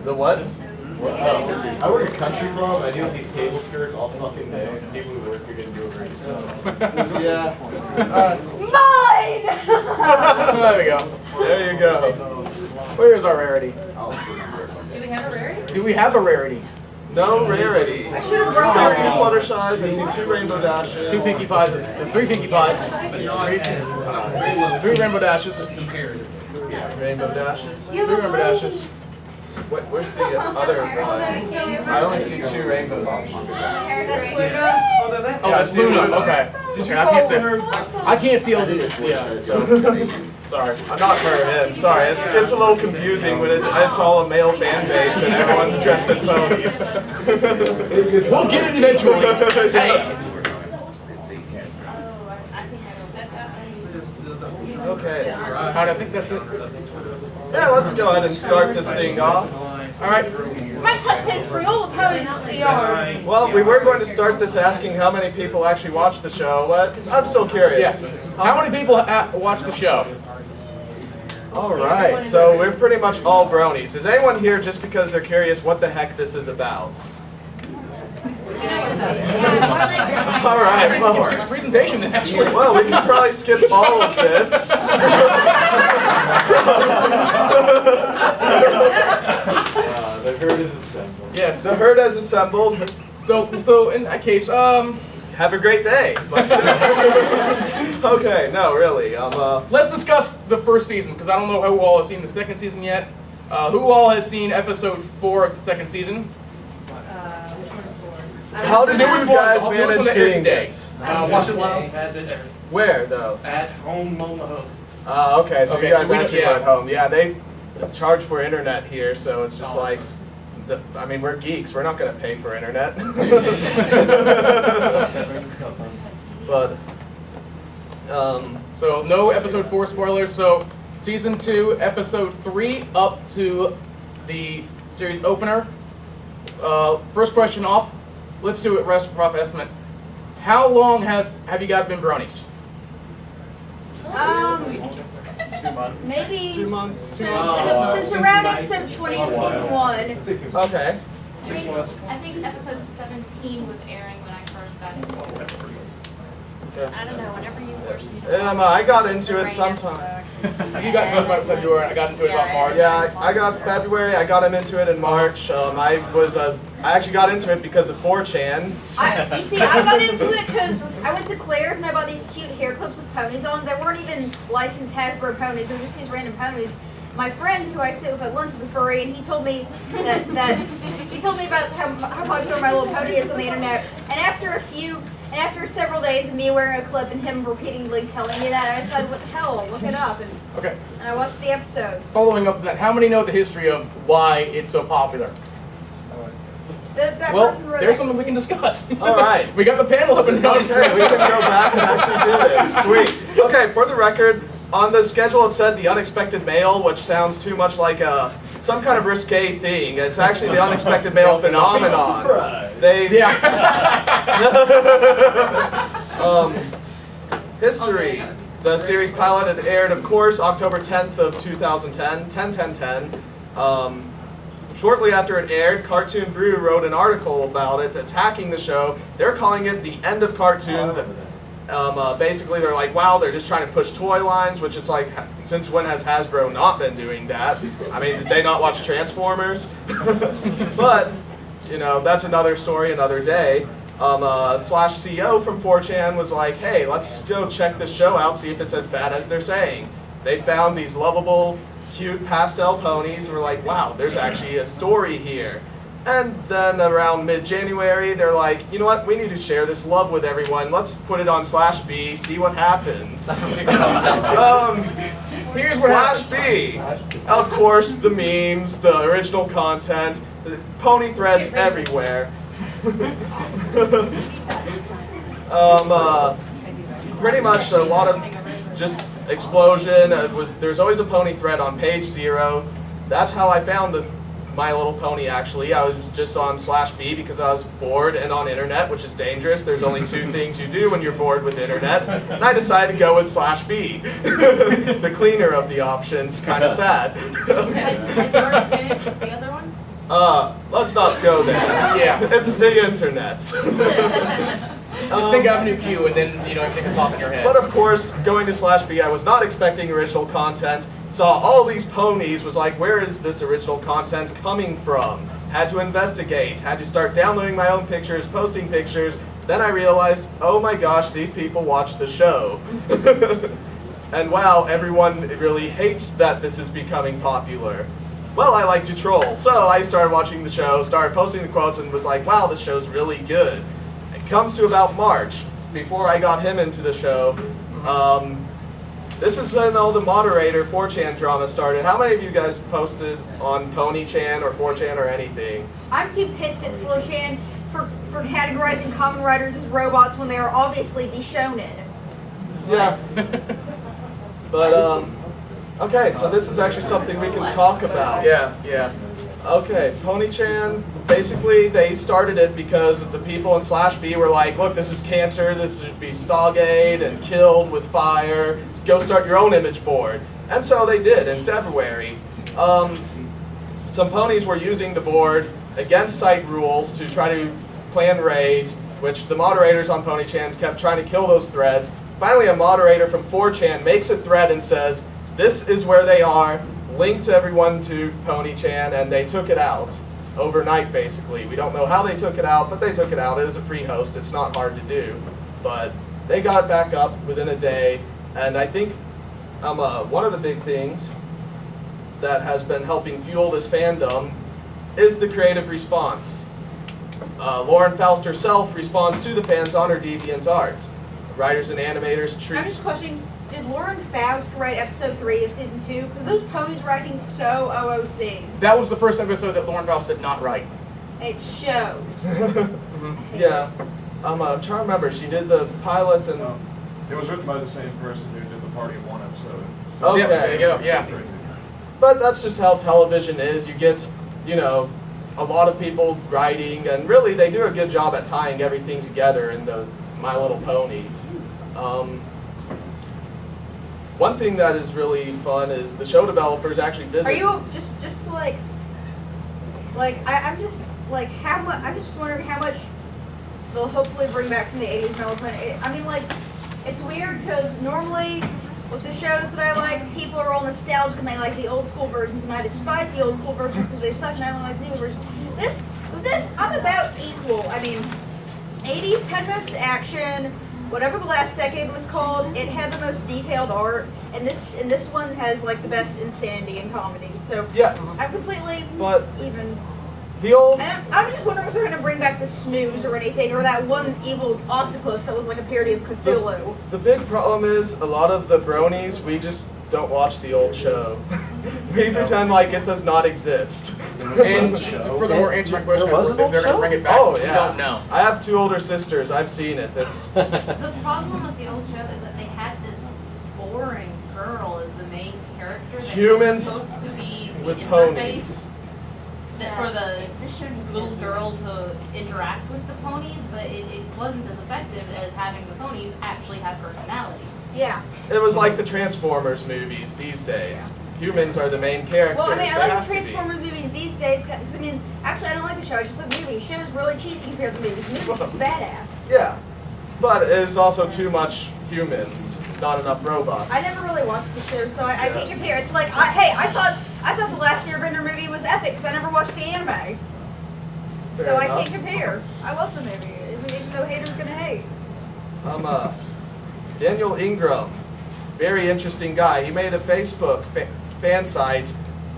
The what? I work at a country club. I deal with these table skirts all fucking day. People who work here didn't do it very yourself. Yeah. Mine! There we go. There you go. Where's our rarity? Do we have a rarity? Do we have a rarity? No rarity. I should have We brought got one. 2 Fluttershy's, I see 2 Rainbow Dashes. 2 Pinkie Pies, 3 Pinkie Pies, 3 Rainbow Dashes, 3 Rainbow Dashes. Rainbow Dashes. Where's the other one? I only see 2 Rainbow Dashes. That's Luna. Oh, that's Luna. Okay. Did you I call can't see. her? I can't see all the. Yeah. So. Sorry. I'm not for him. Sorry, it gets a little confusing when it's all a male fan base and everyone's dressed as ponies. We'll get it eventually. Hey. Okay. Alright, I think that's it. Yeah, let's go ahead and start this thing off. Alright. My cut pin for all the ponies in the yard. Well, we were going to start this asking how many people actually watch the show, but I'm still curious. Yeah. How many people watch the show? Alright, so we're pretty much all bronies. Is anyone here just because they're curious what the heck this is about? Alright, Skip well, the presentation then, actually. well, we can probably skip all of this. The herd is assembled. Yes. The herd has assembled. So in that case, Have a great day. Okay, no, really. let's discuss the first season, because I don't know who all has seen the second season yet. Who all has seen episode 4 of the second season? How did you Newest guys one, newest manage one that aired seeing today. this? Watch it live as it aired. Where, though? At home on the hook. Okay, so Okay, you guys so we don't- actually yeah. were at home. Yeah, they charge for internet here, so it's just like, I mean, we're geeks. We're not going to pay for internet. But, So no episode 4 spoilers. So season 2, episode 3, up to the series opener. First question off. Let's do it. Rough estimate. How long have you guys been bronies? 2 months. Maybe 2 months? since around episode 20 of season 1. Okay. I think episode 17 was airing when I first got into it. I don't know, whenever you first... I got into it sometime. You got into it about February. I got into it about March. Yeah, I got February. I got him into it in March. I actually got into it because of 4chan. You see, I got into it because I went to Claire's and I bought these cute hair clips with ponies on. They weren't even licensed Hasbro ponies. They were just these random ponies. My friend who I sit with at lunch is a furry, and he told me that he told me about how popular My Little Pony is on the internet. And after several days of me wearing a clip and him repeatedly telling me that, I decided, what the hell, I'll look it up, and Okay. I watched the episodes. Following up on that, how many know the history of why it's so popular? That Well, person wrote there's that. something we can discuss. All right. We got the panel up and going. Okay, we can go back and actually do this. Sweet. Okay, for the record, on the schedule it said the unexpected mail, which sounds too much like some kind of risque thing. It's actually the unexpected mail phenomenon. They history. The series pilot had aired, of course, October 10th of 2010, 10-10-10. Shortly after it aired, Cartoon Brew wrote an article about it, attacking the show. They're calling it the end of cartoons. Basically, they're like, wow, they're just trying to push toy lines, which it's like, since when has Hasbro not been doing that? I mean, did they not watch Transformers? But, you know, that's another story, another day. /CO from 4chan was like, hey, let's go check this show out, see if it's as bad as they're saying. They found these lovable, cute pastel ponies, and were like, wow, there's actually a story here. And then around mid-January, they're like, you know what, we need to share this love with everyone. Let's put it on /B, see what happens. Here's what happens. /B, of course, the memes, the original content, pony threads everywhere. Pretty much a lot of just explosion. There's always a pony thread on page 0. That's how I found the My Little Pony, actually. I was just on /B because I was bored and on internet, which is dangerous. There's only 2 things you do when you're bored with internet. And I decided to go with /B. The cleaner of the options. Kind of sad. The other one? Let's not go there. Yeah. It's the internet. Just think Avenue Q, and then everything will pop in your head. But of course, going to /B, I was not expecting original content. Saw all these ponies, was like, where is this original content coming from? Had to investigate, had to start downloading my own pictures, posting pictures. Then I realized, oh my gosh, these people watch the show. And wow, everyone really hates that this is becoming popular. Well, I like to troll, so I started watching the show, started posting the quotes, and was like, wow, this show's really good. It comes to about March, before I got him into the show. This is when all the moderator 4chan drama started. How many of you guys posted on Pony-chan or 4chan or anything? I'm too pissed at 4chan for categorizing common writers as robots when they are obviously Bishonen. Yeah. But, okay, so this is actually something we can talk about. Yeah. Okay, Pony-chan, basically they started it because the people in /B were like, look, this is cancer, this should be saged and killed with fire, go start your own image board. And so they did in February. Some ponies were using the board against site rules to try to plan raids, which the moderators on Pony-chan kept trying to kill those threads. Finally, a moderator from 4chan makes a thread and says, this is where they are, linked everyone to Pony-chan, and they took it out overnight, basically. We don't know how they took it out, but they took it out. It is a free host. It's not hard to do. But they got it back up within a day, and I think one of the big things that has been helping fuel this fandom is the creative response. Lauren Faust herself responds to the fans on her DeviantArt. Writers and animators treat... I'm just questioning, did Lauren Faust write episode 3 of season 2? Because those ponies were acting so OOC. That was the first episode that Lauren Faust did not write. It shows. Yeah. I'm trying to remember. She did the pilots and... It was written by the same person who did the Party of One episode. Okay. Yeah, there you go, yeah. But that's just how television is. You get, a lot of people writing, and really they do a good job at tying everything together in the My Little Pony. One thing that is really fun is the show developers actually visit. Are you just to I'm just like how much? I'm just wondering how much they'll hopefully bring back from the 80s My Little Pony. I mean, like, it's weird because normally with the shows that I like, people are all nostalgic and they like the old school versions, and I despise the old school versions because they suck, and I only like the new versions. With this, I'm about equal. I mean, 80s had most action. Whatever the last decade was called, it had the most detailed art, and this one has like the best insanity and comedy. So Yes. I'm completely But even. the old... And I'm just wondering if they're gonna bring back the Smooze or anything, or that one evil octopus that was like a parody of Cthulhu. The big problem is a lot of the Bronies, we just don't watch the old show. We pretend like it does not exist. And to furthermore answer your question, There was if an old they're going show? to bring it back, Oh, we yeah. don't know. I have 2 older sisters. I've seen it. It's... The problem with the old show is that they had this boring girl as the main character that Humans was supposed to be the with interface ponies. that for the little girl to interact with the ponies, but it wasn't as effective as having the ponies actually have personalities. Yeah. It was like the Transformers movies these days. Humans are the main characters. Well, I mean, They I like have the to be. Transformers movies these days. Cause I mean, actually, I don't like the show. I just like the movie. The show's really cheesy compared to the movies. The movie's just badass. Yeah. But there's also too much humans, not enough robots. I never really watched the show, so I can't compare. It's like, I thought the last Airbender movie was epic because I never watched the anime. Fair So I enough. can't compare. I love the movie, even though haters gonna hate. Daniel Ingram, very interesting guy. He made a Facebook fan site,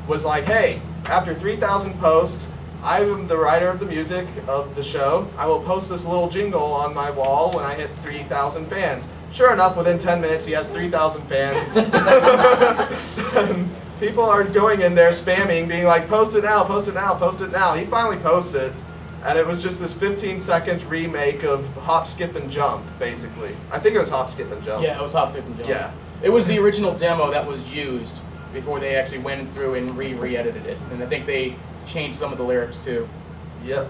was like, hey, after 3,000 posts, I am the writer of the music of the show. I will post this little jingle on my wall when I hit 3,000 fans. Sure enough, within 10 minutes, he has 3,000 fans. And people are going in there spamming, being like, post it now, post it now, post it now. He finally posts it, and it was just this 15-second remake of Hop, Skip, and Jump, basically. I think it was Hop, Skip, and Jump. Yeah, it was Hop, Skip, and Jump. Yeah. It was the original demo that was used before they actually went through and re-edited it. And I think they changed some of the lyrics too. Yep.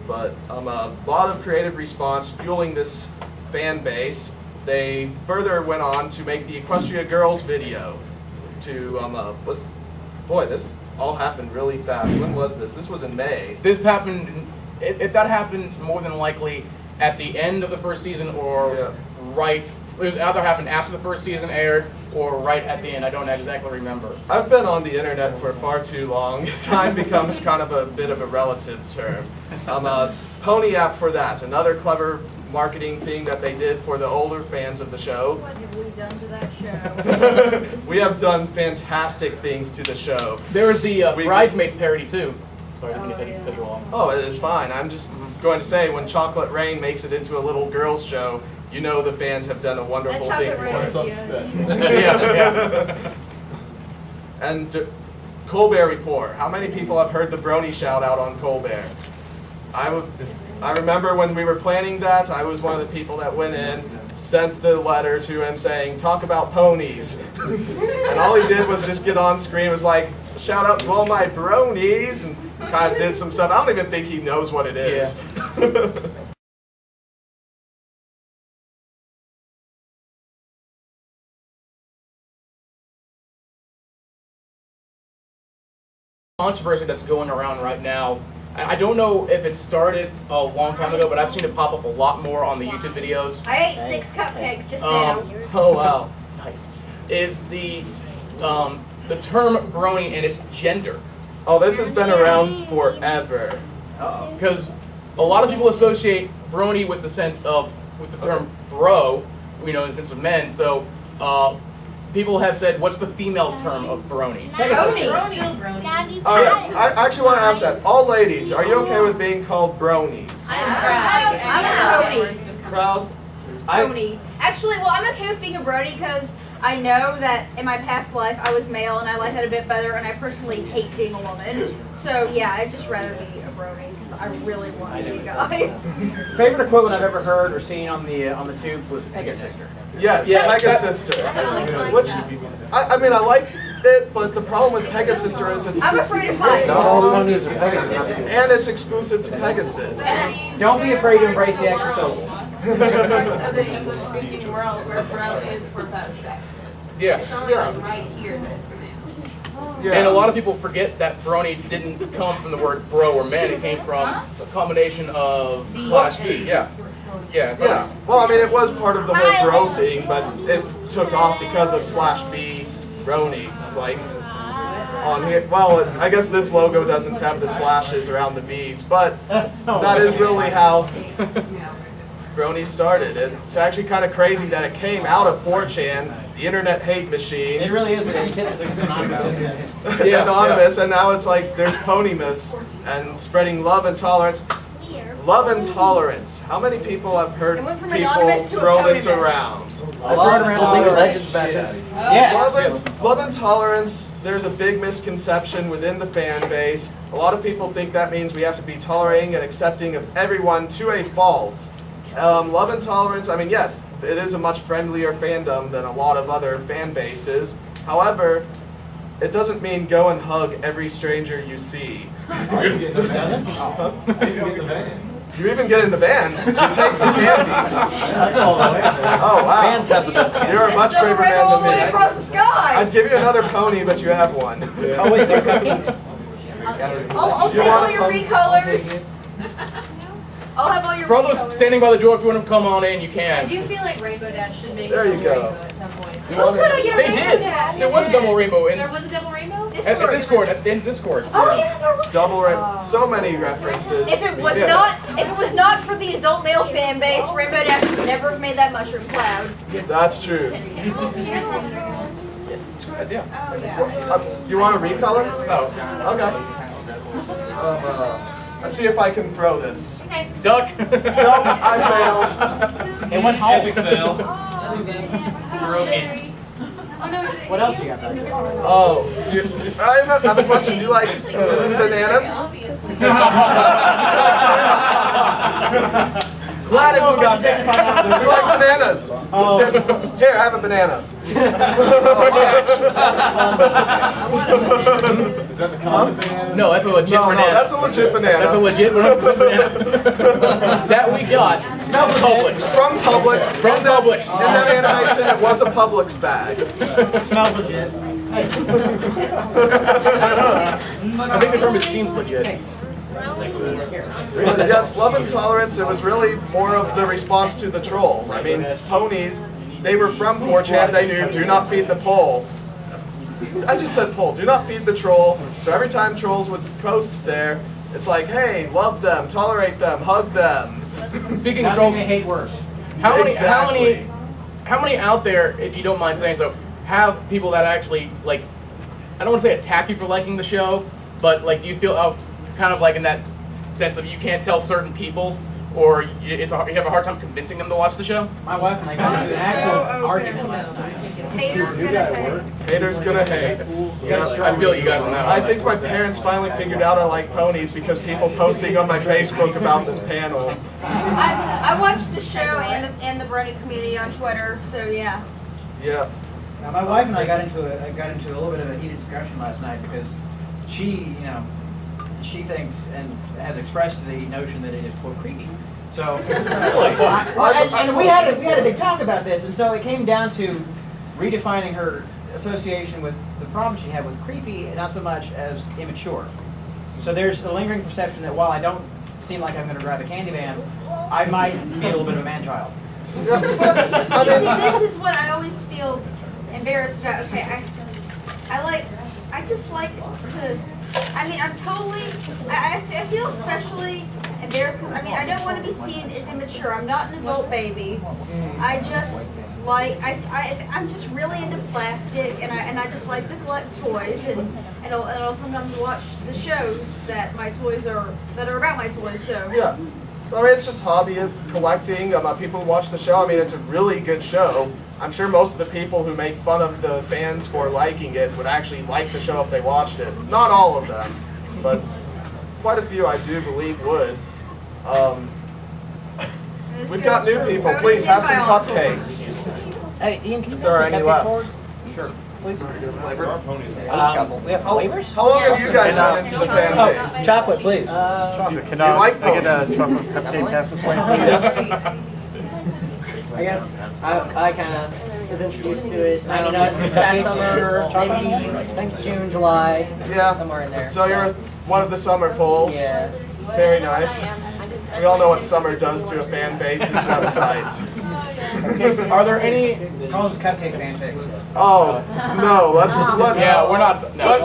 But a lot of creative response fueling this fan base. They further went on to make the Equestria Girls video to this all happened really fast. When was this? This was in May. This happened. If that happened, more than likely at the end of the first season, or right. It either happened after the first season aired, or right at the end. I don't exactly remember. I've been on the internet for far too long. Time becomes kind of a bit of a relative term. Pony app for that. Another clever marketing thing that they did for the older fans of the show. What have we done to that show? We have done fantastic things to the show. There was the Bridesmaids parody too. Sorry, I didn't cut you off. Oh, it is fine. I'm just going to say, when Chocolate Rain makes it into a little girls show, you know the fans have done a wonderful That thing Chocolate for Rain it. is Something good. special. Yeah. And Colbert Report. How many people have heard the Brony shout out on Colbert? I remember when we were planning that, I was one of the people that went in, sent the letter to him saying, talk about ponies. And all he did was just get on screen, was like, shout out to all my bronies, and kind of did some stuff. I don't even think he knows what it is. Controversy that's going around right now. I don't know if it started a long time ago, but I've seen it pop up a lot more on the YouTube videos. I ate 6 cupcakes just now. Oh, wow. Nice. Is the term brony and its gender. Oh, this has been around forever. Because a lot of people associate brony with the sense of, with the term bro, in the sense of men. So people have said, what's the female term of brony? I actually want to ask that. All ladies, are you okay with being called bronies? I'm a pony. Proud? Pony. Actually, well, I'm okay with being a brony because I know that in my past life I was male and I like that a bit better, and I personally hate being a woman. So yeah, I'd just rather be a brony because I really want to be a guy. Favorite equivalent I've ever heard or seen on the tubes was Pegasister. Yes, Yeah, Pegasister. Which, I mean, I like it, but the problem with Pegasister is it's... I'm afraid of heights. Not all all ponies are Pegasus. And it's exclusive to Pegasus. Don't be afraid to embrace the extra syllables. There are parts of the English-speaking world where bro is for both sexes. Yeah. It's only like right here that it's for males. Yeah. And a lot of people forget that brony didn't come from the word bro or man. It came from a combination of slash B. Yeah. Yeah. Yeah, well, I mean, it was part of the whole bro thing, but it took off because of slash B brony. Like, on here, well, I guess this logo doesn't have the slashes around the B's, but that is really how brony started. It's actually kind of crazy that it came out of 4chan, the internet hate machine. It really is an antithesis of anonymous. Anonymous, and now it's like there's ponymus and spreading love and tolerance. Love and tolerance. How many people have heard It went from people anonymous to throw this eponymous. around? I've thrown around League of Legends matches. Yes. Love and tolerance, there's a big misconception within the fan base. A lot of people think that means we have to be tolerating and accepting of everyone to a fault. Love and tolerance, I mean, yes, it is a much friendlier fandom than a lot of other fan bases. However, it doesn't mean go and hug every stranger you see. You even get in the van. You take the candy. Oh, wow. Fans have the best candy. You're a much It's braver the rainbow all the way man than across the me. sky. I'd give you another pony, but you have one. Oh wait, they're cupcakes. I'll Do you take all want your some? recolors. I'll have all your For all those recolors. standing by the door, if you want to come on in, you I can. do feel like Rainbow Dash should make There a you double go. rainbow at some point. Oh, good, I get a They rainbow did. dash. There was a double rainbow in There was a double rainbow? Discord. At the end of Discord. Oh yeah, there was. Double red. So many references. If it was Yeah. not for the adult male fan base, Rainbow Dash would never have made that mushroom cloud. That's true. Go ahead, yeah. You want a recolor? Oh. Okay. Let's see if I can throw this. Duck. Nope, I failed. It went home. fail. Broken. What else you got back there? Oh, I have a question. Do you like bananas? Glad everyone got Do you that. like bananas? Here, have a banana. Is that the common banana? No, that's a legit No, banana. that's a legit banana. That's a legit 100% banana. That we got from Publix. From Publix. From Publix. In that animation, it was a Publix bag. Smells legit. I think the term is seems legit. But yes, Love and Tolerance, it was really more of the response to the trolls. I mean, ponies, they were from 4chan, they knew do not feed the poll. I just said poll, do not feed the troll. So every time trolls would post there, it's like, hey, love them, tolerate them, hug them. Speaking of Nothing trolls, they hate worse. Exactly. how many out there, if you don't mind saying so, have people that actually, like, I don't want to say attack you for liking the show, but like, do you feel kind of like in that sense of you can't tell certain people, or you have a hard time convincing them to watch the show? My wife and I got into an actual argument last night. Haters gonna hate. Haters gonna hate. I feel you guys on that I one. think my parents finally figured out I like ponies because people posting on my Facebook about this panel. I watched the show and the Brony community on Twitter, so yeah. Yeah. Now, my wife and I got into a little bit of a heated discussion last night because she, she thinks and has expressed the notion that it is quote creepy. So, and we had a big talk about this, and so it came down to redefining her association with the problem she had with creepy, and not so much as immature. So there's a lingering perception that while I don't seem like I'm going to grab a candy van, I might be a little bit of a man-child. Yeah. You see, this is what I always feel embarrassed about. Okay, I just like to. I mean, I'm totally. I feel especially embarrassed because I don't want to be seen as immature. I'm not an adult baby. I just like I'm just really into plastic, and I just like to collect toys, and I'll sometimes watch the shows that are about my toys. So Yeah. I mean, it's just hobbyist collecting. People who watch the show. I mean, it's a really good show. I'm sure most of the people who make fun of the fans for liking it would actually like the show if they watched it. Not all of them, but quite a few I do believe would. this We've got goes new for people. ponies Please and have some biologicals. cupcakes. Hey, Ian, can you If there are pass me a any cupcake left. forward? Sure. Please. There are ponies. We have flavors? How long have you guys been into the fan base? Oh, chocolate, please. Chocolate. Can Do you like I get a ponies? chocolate cupcake pass this way, please? Yes. I guess I kind of was introduced to it, I don't know, 99 this past summer, cupcakes. maybe June, July, Yeah. somewhere in there. So you're one of the summer foals. Yeah. Very nice. We all know what summer does to a fan base's website. Are there any? Call us cupcake fanfics. Oh no, let's Yeah, we're not. No.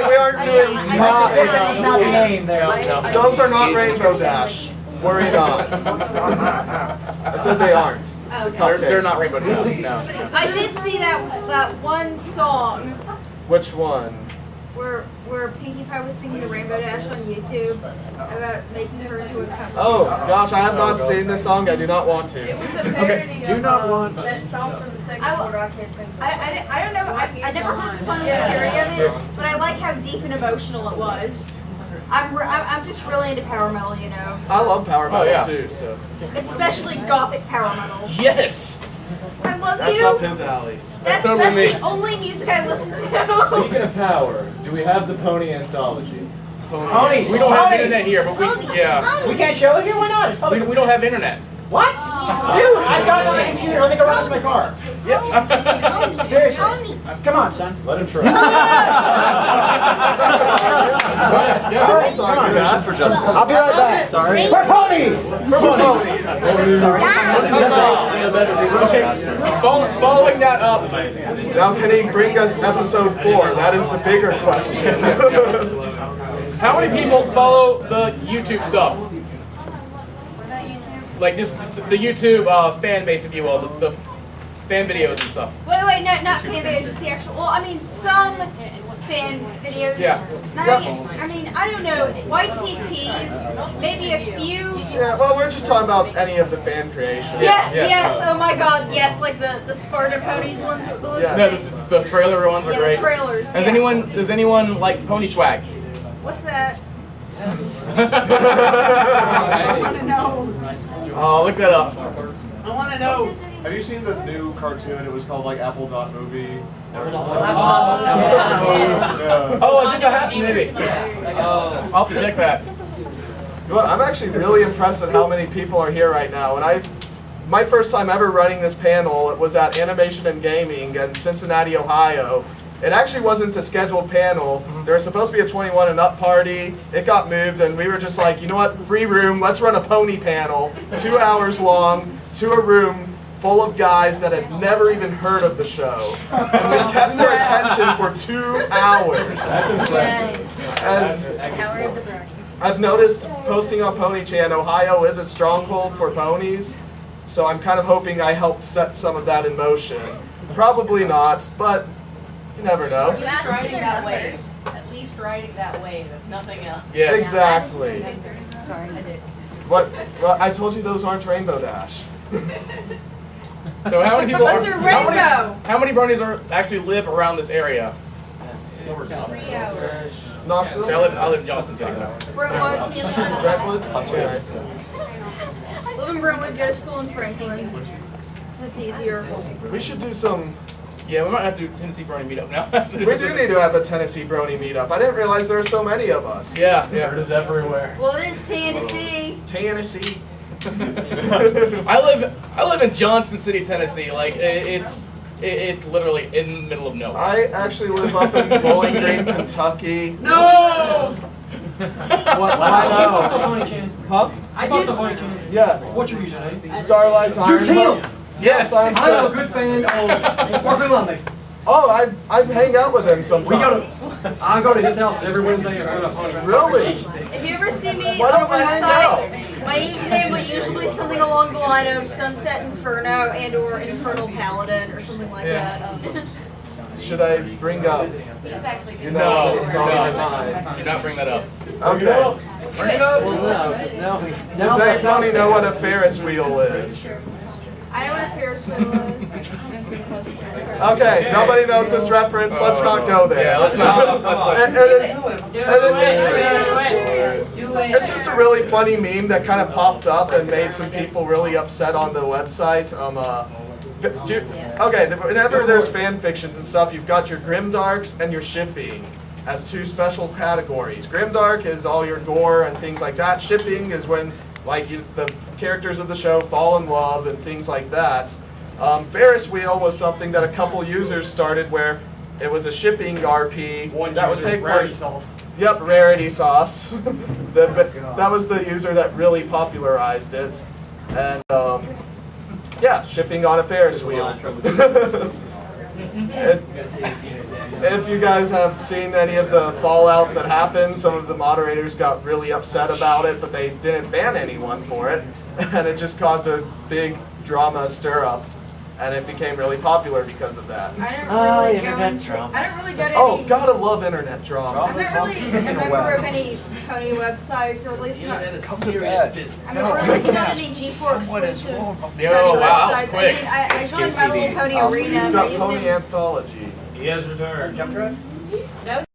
we aren't doing. That's not the name there. Those are not Rainbow Dash. Worry not. I said they aren't. The They're not cupcakes. Rainbow Dash. No. I did see that one song Which one? where Pinkie Pie was singing a Rainbow Dash on YouTube about making her into a cupcake. Oh gosh, I have not seen this song. I do not want to. It was a parody do of not want- that song from the second I will- quarter. I can't think of it. I don't know. I never heard the song as a parody of it, but I like how deep and emotional it was. I'm just really into power metal, I love power metal yeah. too, so especially gothic power metal. Yes. I love that's you. up his alley. That's totally me. the only music I listen to. Speaking of power, do we have the pony anthology? Ponies. We don't have Ponies. internet here, but We can't show it here? Why not? It's public. we don't have internet. What? Dude, I've got it on my computer. Let me go run to my car. Seriously. Come on, son. Let him try. Yeah. All right, We'll come talk on. about For justice. I'll be right back. Sorry. For ponies! ponies. Okay. Following that up. Now can he bring us episode 4? That is the bigger question. How many people follow the YouTube stuff? Like just the YouTube fan base, if you will, the fan videos and stuff. Wait, no, not fan videos, just the actual. Well, I mean, some fan videos. Yeah. I mean, I don't know. YTPs, maybe a few. Yeah, well, we're just talking about any of the fan creation. Yes. Oh my God, yes. Like the Sparta ponies, the ones with the Yes. No, the trailer ones are yeah, great. the trailers. Does anyone like pony swag? What's that? I Oh, want to know. look that up. I want to know. Have you seen the new cartoon? It was called like Apple Dot Movie. Oh, I think I have to maybe. I'll have to check that. But I'm actually really impressed at how many people are here right now. And my first time ever running this panel, it was at Animation and Gaming in Cincinnati, Ohio. It actually wasn't a scheduled panel. There was supposed to be a 21 and up party. It got moved, and we were just like, you know what? Free room. Let's run a pony panel, 2 hours long, to a room full of guys that had never even heard of the show, and we kept their attention for 2 hours. That's impressive. And I've noticed posting on PonyChan, Ohio is a stronghold for ponies, so I'm kind of hoping I helped set some of that in motion. Probably not, but you never know. At least riding that wave. At least riding that wave, if nothing else. Yes. Exactly. Sorry, I did. What? Well, I told you those aren't Rainbow Dash. So how many people But are? they're rainbow. How many bronies are actually live around this area? 3 hours. Knoxville? So I live in Johnson City. Brentwood. Brentwood? Very nice. Live in Brentwood, go to school in Franklin. 'Cause it's easier. We should do some. Yeah, we might have to do Tennessee Brony meetup now. We do need to have a Tennessee Brony meetup. I didn't realize there are so many of us. Yeah, Nerd yeah. is everywhere. Well, it is Tennessee. Tennessee. I live in Johnson City, Tennessee. Like it's literally in the middle of nowhere. I actually live up in Bowling Green, Kentucky. No. What? I know. Huh? I bought the Honey Chan. Yes. What's your username? Starlight Iron. Teal. Yes, I'm I'm a so. good fan of Sparkling Monday. Oh, I hang out with him sometimes. I go to his house every Wednesday and run a pony. Really? If you ever see me Why on a don't we hang website, my username will usually be something along the line of Sunset Inferno and or Infernal Paladin or something like that. Should I bring up? You know, No, it's on my no. mind. Do not bring that up. Okay. Bring it up. Well, no, because now we. Does anybody know what a Ferris wheel is? I know what a Ferris wheel is. Okay, nobody knows this reference. Let's not go there. Yeah, let's not. It's just a really funny meme that kind of popped up and made some people really upset on the website. Whenever there's fan fictions and stuff, you've got your grimdarks and your shipping as two special categories. Grimdark is all your gore and things like that. Shipping is when the characters of the show fall in love and things like that. Ferris wheel was something that a couple users started where it was a shipping RP that would take place. Sauce. Yep, Rarity Sauce. That was the user that really popularized it. And yeah, shipping on a Ferris wheel. If you guys have seen any of the fallout that happened, some of the moderators got really upset about it, but they didn't ban anyone for it. And it just caused a big drama stir up. And it became really popular because of that. I don't internet drama. I don't really go to Oh, any. gotta love internet drama. I'm not really a member of any pony websites, or at least not. I'm not really not any G4 exclusive pony Yo, wow, websites. quick. I joined My Little Pony So Arena. you've My got Pony username. Anthology. He has returned. Jump track? That was